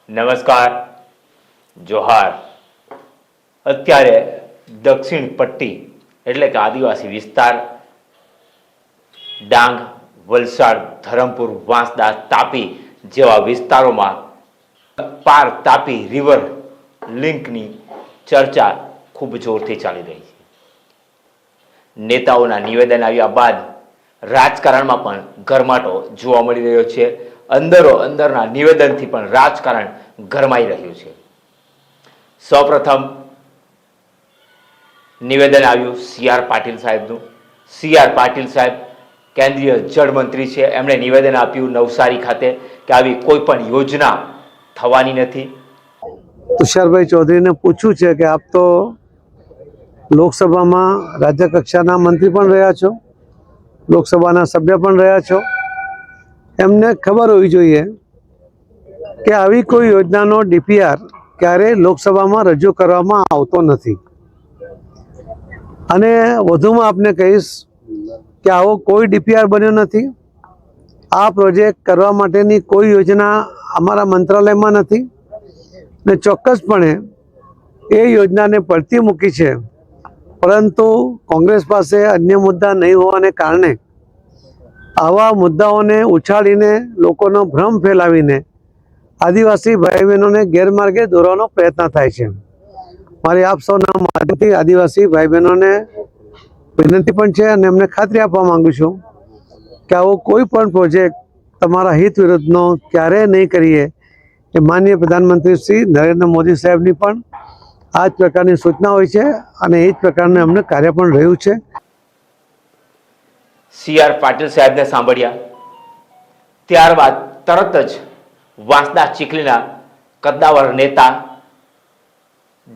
નમસ્કાર, જોહાર. અત્યારે દક્ષિણ પટ્ટી એટલે કે આદિવાસી વિસ્તાર ડાંગ, વલસાડ, ધરમપુર, વાંસદા, તાપી જેવા વિસ્તારોમાં પાર તાપી રિવર લિંકની ચર્ચા ખૂબ જોરથી ચાલી રહી છે. નેતાઓના નિવેદન આવ્યા બાદ રાજકારણમાં પણ ગરમાટો જોવા મળી રહ્યો છે. અંદરના નિવેદનથી પણ રાજકારણ ગરમાઈ રહ્યું છે. સૌપ્રથમ નિવેદન આવ્યું CR પાટીલ સાહેબનું. CR પાટીલ સાહેબ કેન્દ્રીય જળમંત્રી છે. એમણે નિવેદન આપ્યું નવસારી ખાતે કે આવી કોઈ પણ યોજના થવાની નથી. તુષારભાઈ ચૌધરીને પૂછ્યું છે કે આપ તો લોકસભામાં રાજ્ય કક્ષાના મંત્રી પણ રહ્યા છો, લોકસભાના સભ્ય પણ રહ્યા છો, એમને ખબર હોવી જોઈએ કે આવી કોઈ યોજનાનો DPR ક્યારેય લોકસભામાં રજૂ કરવામાં આવતો નથી. અને વધુમાં આપને કહીશ કે આવો કોઈ DPR બન્યો નથી. આ પ્રોજેક્ટ કરવા માટેની કોઈ યોજના અમારા મંત્રાલયમાં નથી ને ચોક્કસપણે એ યોજનાને પડતી મૂકી છે. પરંતુ કોંગ્રેસ પાસે અન્ય મુદ્દા નહીં હોવાને કારણે આવા મુદ્દાઓને ઉછાળીને લોકોનો ભ્રમ ફેલાવીને આદિવાસી ભાઈ બહેનોને ગેરમાર્ગે દોરવાનો પ્રયત્ન થાય છે. મારી આપ સૌના માધ્યમથી આદિવાસી ભાઈ બહેનોને વિનંતી પણ છે અને એમને ખાતરી આપવા માંગુ છું કે આવો કોઈ પણ પ્રોજેક્ટ તમારા હિત વિરુદ્ધનો ક્યારેય નહીં કરીએ. એ માનનીય પ્રધાનમંત્રી શ્રી નરેન્દ્ર મોદી સાહેબની પણ આ જ પ્રકારની સૂચના હોય છે અને એ જ પ્રકારનું એમને કાર્ય પણ રહ્યું છે. CR પાટીલ સાહેબને સાંભળ્યા ત્યારબાદ તરત જ વાંસદા ચીખલીના કદ્દાવર નેતા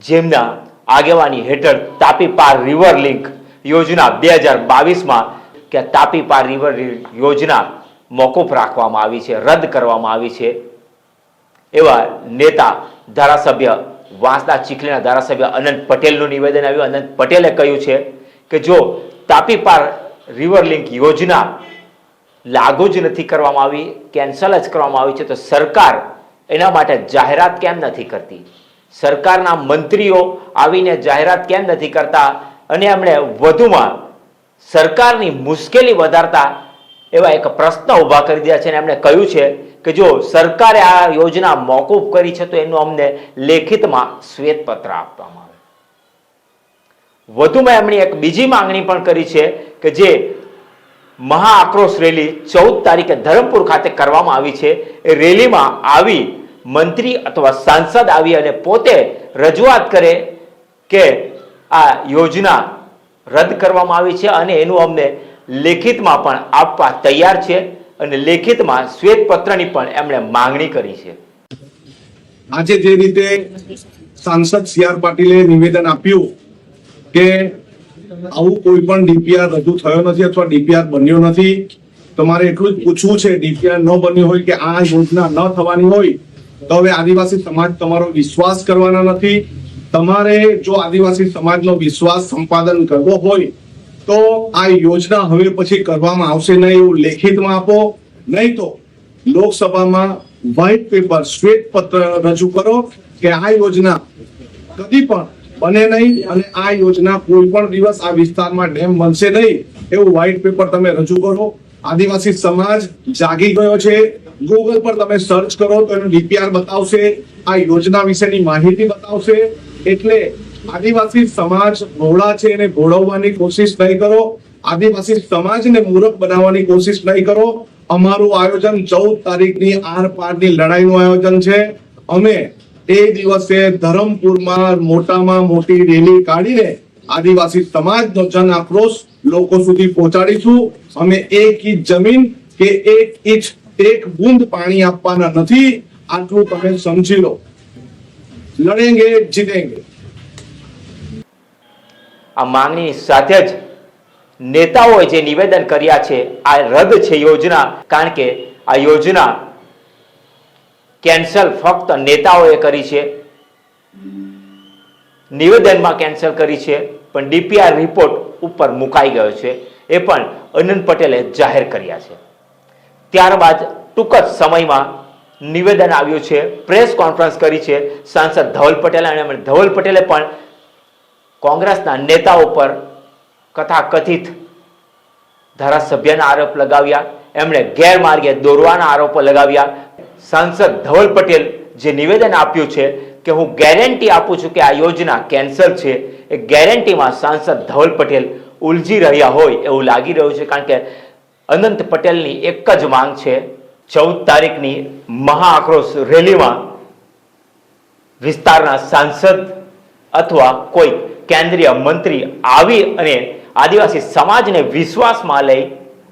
જેમના આગેવાની હેઠળ તાપી પાર રિવર લિંક યોજના 2022માં કે તાપી પાર રિવર યોજના મોકૂફ રાખવામાં આવી છે, રદ કરવામાં આવી છે. એવા નેતા ધારાસભ્ય વાંસદા ચીખલીના ધારાસભ્ય અનંત પટેલનું નિવેદન આવ્યું. અનંત પટેલે કહ્યું છે કે જો તાપી પાર રિવર લિંક યોજના લાગુ જ નથી કરવામાં આવી, કેન્સલ જ કરવામાં આવી છે, તો સરકાર એના માટે જાહેરાત કેમ નથી કરતી? સરકારના મંત્રીઓ આવીને જાહેરાત કેમ નથી કરતા? અને એમણે વધુમાં સરકારની મુશ્કેલી વધારતા એવા એક પ્રશ્ન ઊભા કરી દીધા છે અને એમણે કહ્યું છે કે જો સરકારે આ યોજના મોકૂફ કરી છે તો એનું અમને લેખિતમાં શ્વેતપત્ર આપવામાં આવે. વધુમાં એમણે એક બીજી માંગણી પણ કરી છે કે જે મહા આક્રોશ રેલી 14 તારીખે ધરમપુર ખાતે કરવામાં આવી છે, એ રેલીમાં આવી મંત્રી અથવા સાંસદ આવી અને પોતે રજૂઆત કરે કે આ યોજના રદ કરવામાં આવી છે અને એનું અમને લેખિતમાં પણ આપવા તૈયાર છે અને લેખિતમાં શ્વેતપત્રની પણ એમણે માંગણી કરી છે. આજે જે રીતે સાંસદ CR પાટીલે નિવેદન આપ્યું કે આવું કોઈ પણ DPR રજૂ થયો નથી અથવા DPR બન્યો નથી, તો મારે એટલું જ પૂછવું છે, DPR ન બન્યો હોય કે આ યોજના ન થવાની હોય તો હવે આદિવાસી સમાજ તમારો વિશ્વાસ કરવાના નથી. તમારે જો આદિવાસી સમાજનો વિશ્વાસ સંપાદન કરવો હોય તો આ યોજના હવે પછી કરવામાં આવશે નહીં એવું લેખિતમાં આપો, નહીં તો લોકસભામાં વ્હાઇટ પેપર શ્વેતપત્ર રજૂ કરો કે આ યોજના કદી પણ બને નહીં અને આ યોજના કોઈ પણ દિવસ આ વિસ્તારમાં ડેમ બનશે નહીં એવું વ્હાઇટ પેપર તમે રજૂ કરો. આદિવાસી સમાજ જાગી ગયો છે. ગૂગલ પર તમે સર્ચ કરો તો એનું DPR બતાવશે, આ યોજના વિશેની માહિતી બતાવશે. એટલે આદિવાસી સમાજ ભોળા છે એને ભોળવવાની કોશિશ નહીં કરો, આદિવાસી સમાજને મૂર્ખ બનાવવાની કોશિશ નહીં કરો. અમારું આયોજન 14 તારીખની આર પારની લડાઈનું આયોજન છે. અમે એ દિવસે ધરમપુરમાં મોટામાં મોટી રેલી કાઢીને આદિવાસી સમાજનો જન આક્રોશ લોકો સુધી પહોંચાડીશું. અમે 1 ઇંચ જમીન કે 1 ઇંચ 1 બૂંદ પાણી આપવાના નથી, આટલું તમે સમજી લો. લડેંગે જીતેંગે. આ માંગણી સાથે જ નેતાઓએ જે નિવેદન કર્યા છે આ રદ છે યોજના, કારણ કે આ યોજના કેન્સલ ફક્ત નેતાઓએ કરી છે, નિવેદનમાં કેન્સલ કરી છે, પણ DPR રિપોર્ટ ઉપર મુકાઈ ગયો છે. એ પણ અનંત પટેલે જાહેર કર્યા છે. ત્યારબાદ ટૂંક જ સમયમાં નિવેદન આવ્યું છે, પ્રેસ કોન્ફરન્સ કરી છે સાંસદ ધવલ પટેલે, અને ધવલ પટેલે પણ કોંગ્રેસના નેતાઓ પર કથાકથિત ધારાસભ્યના આરોપ લગાવ્યા, એમણે ગેરમાર્ગે દોરવાના આરોપો લગાવ્યા. સાંસદ ધવલ પટેલ જે નિવેદન આપ્યું છે કે હું ગેરંટી આપું છું કે આ યોજના કેન્સલ છે, એ ગેરંટીમાં સાંસદ ધવલ પટેલ ઉલઝી રહ્યા હોય એવું લાગી રહ્યું છે. કારણ કે અનંત પટેલની એક જ માંગ છે, 14 તારીખની મહાઆક્રોશ રેલીમાં વિસ્તારના સાંસદ અથવા કોઈ કેન્દ્રીય મંત્રી આવી અને આદિવાસી સમાજને વિશ્વાસમાં લઈ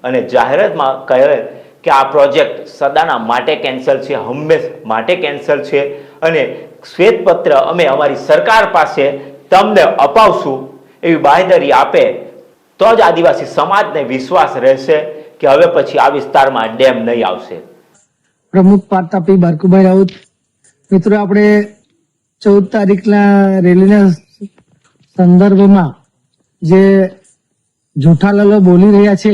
અને જાહેરાતમાં કહે કે આ પ્રોજેક્ટ સદાના માટે કેન્સલ છે, હંમેશ માટે કેન્સલ છે, અને શ્વેતપત્ર અમે અમારી સરકાર પાસે તમને અપાવશું એવી બાંહેધરી આપે તો જ આદિવાસી સમાજને વિશ્વાસ રહેશે કે હવે પછી આ વિસ્તારમાં ડેમ નહીં આવશે. પ્રમુખ પાર્થાપી બારકુભાઈ રાઉત. મિત્રો, આપણે 14 તારીખના રેલીના સંદર્ભમાં જે જૂઠા લલો બોલી રહ્યા છે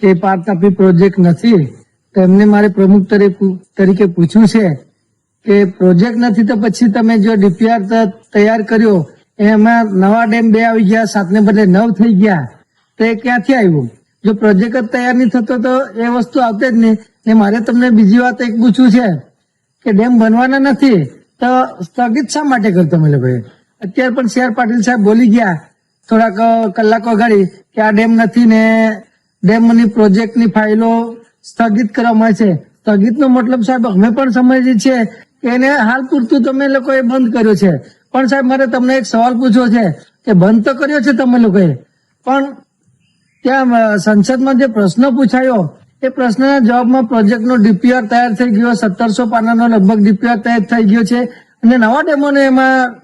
કે પાર્થાપી પ્રોજેક્ટ નથી, તો એમને મારે પ્રમુખ તરીકે પૂછ્યું છે કે પ્રોજેક્ટ નથી તો પછી તમે જો ડીપીઆર તૈયાર કર્યો એમાં નવા ડેમ 2 આવી ગયા, 7 ને બદલે 9 થઈ ગયા, તો એ ક્યાંથી આવ્યું? જો પ્રોજેક્ટ જ તૈયાર નહીં થતો તો એ વસ્તુ આવતે જ નહીં. ને મારે તમને બીજી વાત એક પૂછવું છે કે ડેમ બનવાના નથી તો સ્થગિત શા માટે કરતો તમે લોકોએ? અત્યારે પણ CR પાટીલ સાહેબ બોલી ગયા થોડાક કલાકો અગાડી કે આ ડેમ નથી ને ડેમની પ્રોજેક્ટની ફાઇલો સ્થગિત કરવામાં આવે છે. સ્થગિતનો મતલબ સાહેબ અમે પણ સમજીએ છીએ કે એને હાલ પૂરતું તમે લોકોએ બંધ કર્યો છે. પણ સાહેબ મારે તમને એક સવાલ પૂછવો છે કે બંધ તો કર્યો છે તમે લોકોએ, પણ ત્યાં સંસદમાં જે પ્રશ્ન પૂછાયો એ પ્રશ્નના જવાબમાં પ્રોજેક્ટનો ડીપીઆર તૈયાર થઈ ગયો, 1700 પાનાનો લગભગ ડીપીઆર તૈયાર થઈ ગયો છે અને નવા ડેમોને એમાં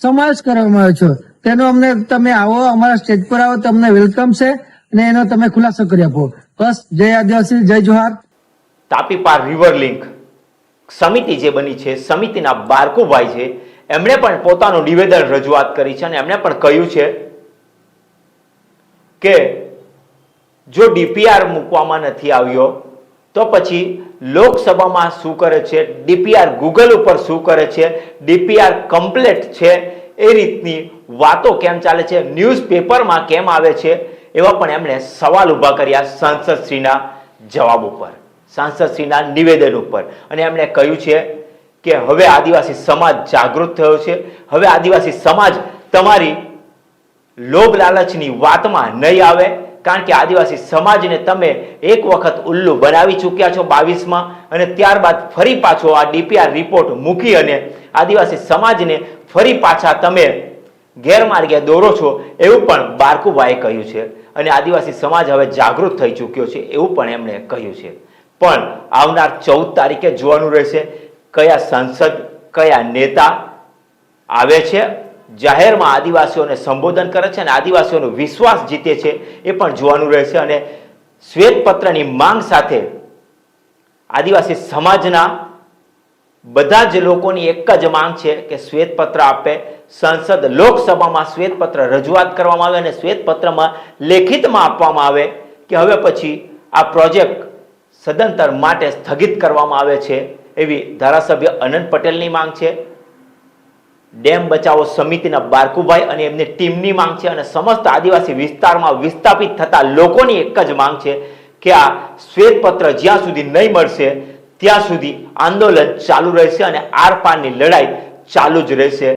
સમાવેશ કરવામાં આવ્યો છે. તેનો અમને તમે આવો, અમારા સ્ટેજ પર આવો, તમને વેલકમ છે અને એનો તમે ખુલાસો કરી આપો. બસ. જય આદિવાસી, જય જોહાર. તાપી પાર રિવર લિંક સમિતિ જે બની છે, સમિતિના બારકુભાઈ છે, એમણે પણ પોતાનું નિવેદન રજૂઆત કરી છે અને એમણે પણ કહ્યું છે કે જો ડીપીઆર મૂકવામાં નથી આવ્યો તો પછી લોકસભામાં શું કરે છે, ડીપીઆર ગૂગલ ઉપર શું કરે છે, ડીપીઆર કમ્પ્લીટ છે એ રીતની વાતો કેમ ચાલે છે, ન્યૂઝપેપરમાં કેમ આવે છે, એવા પણ એમણે સવાલ ઉભા કર્યા સાંસદશ્રીના જવાબ ઉપર, સાંસદશ્રીના નિવેદન ઉપર. અને એમણે કહ્યું છે કે હવે આદિવાસી સમાજ જાગૃત થયો છે, હવે આદિવાસી સમાજ તમારી લોભ લાલચની વાતમાં નહીં આવે, કારણ કે આદિવાસી સમાજને તમે એક વખત ઉલ્લુ બનાવી ચૂક્યા છો 22માં, અને ત્યારબાદ ફરી પાછો આ ડીપીઆર રિપોર્ટ મૂકી અને આદિવાસી સમાજને ફરી પાછા તમે ગેરમાર્ગે દોરો છો એવું પણ બારકુભાઈએ કહ્યું છે. અને આદિવાસી સમાજ હવે જાગૃત થઈ ચૂક્યો છે એવું પણ એમણે કહ્યું છે. પણ આવનાર 14 તારીખે જોવાનું રહેશે કયા સાંસદ, કયા નેતા આવે છે, જાહેરમાં આદિવાસીઓને સંબોધન કરે છે અને આદિવાસીઓનો વિશ્વાસ જીતે છે એ પણ જોવાનું રહેશે. અને શ્વેતપત્રની માંગ સાથે આદિવાસી સમાજના બધા જ લોકોની એક જ માંગ છે કે શ્વેતપત્ર આપે, સંસદ લોકસભામાં શ્વેતપત્ર રજૂઆત કરવામાં આવે અને શ્વેતપત્રમાં લેખિતમાં આપવામાં આવે કે હવે પછી આ પ્રોજેક્ટ સદંતર માટે સ્થગિત કરવામાં આવે છે એવી ધારાસભ્ય અનંત પટેલની માંગ છે, ડેમ બચાવો સમિતિના બારકુભાઈ અને એમની ટીમની માંગ છે, અને સમસ્ત આદિવાસી વિસ્તારમાં વિસ્થાપિત થતા લોકોની એક જ માંગ છે કે આ શ્વેતપત્ર જ્યાં સુધી નહીં મળશે ત્યાં સુધી આંદોલન ચાલુ રહેશે અને આર પારની લડાઈ ચાલુ જ રહેશે.